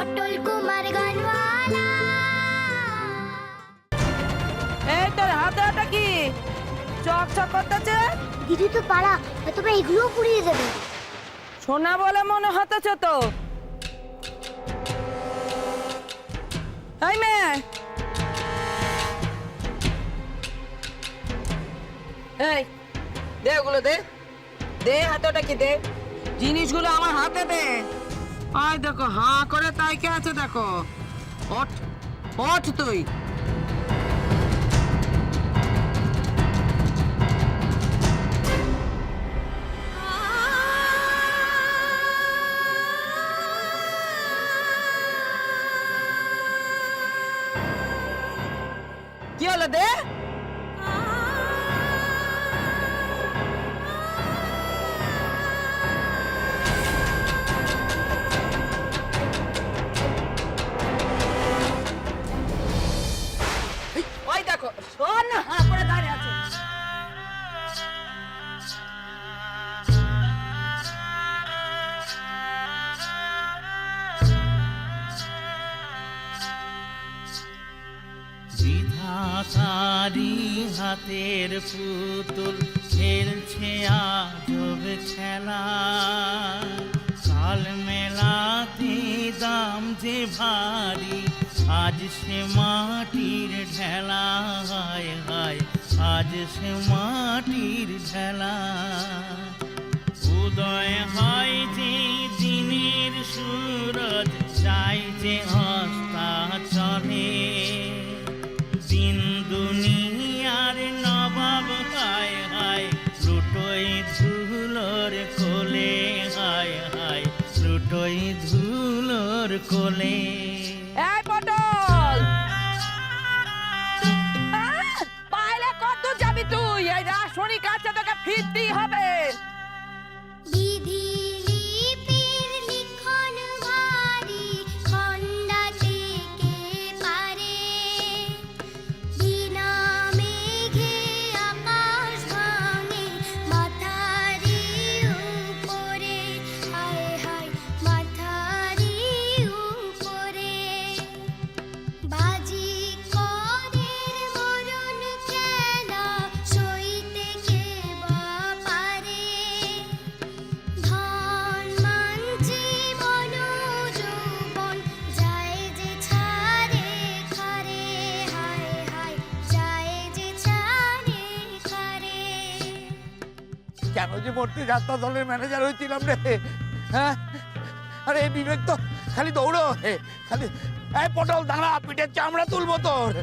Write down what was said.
পটল কুমার গানওয়ালা। এই তোর হাতে ওটা কি চকচক করতেছে? দিদি তো পাড়া, তোমরা এগুলোও পুড়িয়ে দেবে। সোনা বলে মনে হতেছে তো। এই মেয়ে, এই দে ওগুলো, দে দে হাতে ওটা কি, দে জিনিসগুলো আমার হাতে দে। আয় দেখো হাঁ করে তাই কে আছে দেখো। ওঠ ওঠ তুই। কি হলো দে? ওই দেখো শোন না হাঁ করে দাঁড়িয়ে আছে। বিধাতারি হাতের পুতুল খেলছে আজব খেলা, কাল মেলাতে দাম যে ভারী, আজ সে মাটির ঢেলা। হায় হায় আজ সে মাটির ঢেলা। উদয় হয় যে দিনের সূরজ, যায় যে অস্তাচলে, দিন দুনিয়ার নবাব হায় হায় লুটোই ধুলোর কোলে। হায় হায় লুটোই ধুলোর কোলে। এই পটল, পাইলে কত যাবি তুই? এই রাসনি কাছে তোকে ফিরতেই হবে। বিধি লিপির লিখন ভারী, খণ্ডাতে কে পারে। বিনা মেঘে আকাশ ভাঙে মাথারি উপরে। হায় হায় মাথারি উপরে। বাজি করের মরণ খেলা, সইতে কে বা পারে। ধন মান জীবন যৌবন, যায় যে ছাড়ে খারে। হায় হায় যায় যে ছাড়ে খারে। কেন যে ভর্তি যাত্রা দলের ম্যানেজার হয়েছিলাম রে? হ্যাঁ, আরে এই বিবেক তো খালি দৌড়ো, খালি এই পটল দাঁড়া, পিঠের চামড়া তুলবো তোর।